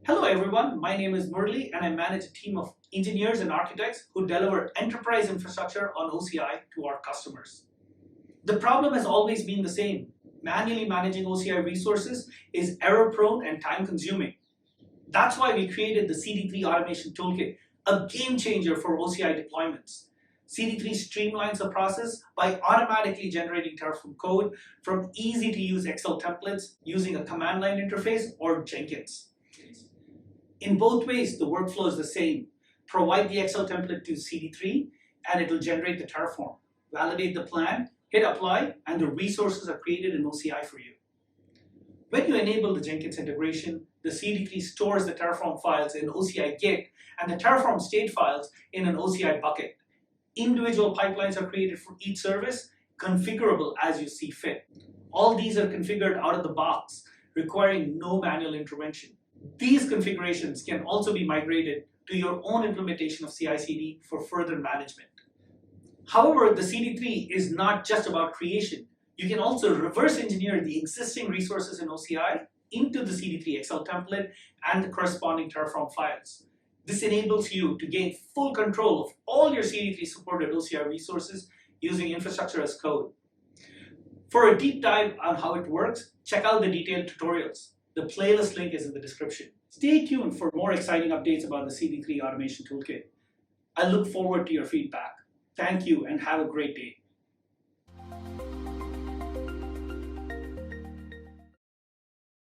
Hello everyone, my name is Murli and I manage a team of engineers and architects who deliver enterprise infrastructure on OCI to our customers. The problem has always been the same. Manually managing OCI resources is error-prone and time-consuming. That's why we created the CD3 Automation Toolkit, a game changer for OCI deployments. CD3 streamlines the process by automatically generating Terraform code from easy-to-use Excel templates using a command line interface or Jenkins. In both ways, the workflow is the same. Provide the Excel template to CD3 and it will generate the Terraform. Validate the plan, hit apply, and the resources are created in OCI for you. When you enable the Jenkins integration, the CD3 stores the Terraform files in OCI GIT and the Terraform state files in an OCI bucket. Individual pipelines are created for each service, configurable as you see fit. All these are configured out of the box, requiring no manual intervention. These configurations can also be migrated to your own implementation of CI/CD for further management. However, the CD3 is not just about creation. You can also reverse engineer the existing resources in OCI into the CD3 Excel template and the corresponding Terraform files. This enables you to gain full control of all your CD3 supported OCI resources using infrastructure as code. For a deep dive on how it works, check out the detailed tutorials. The playlist link is in the description. Stay tuned for more exciting updates about the CD3 Automation Toolkit. I look forward to your feedback. Thank you and have a great day.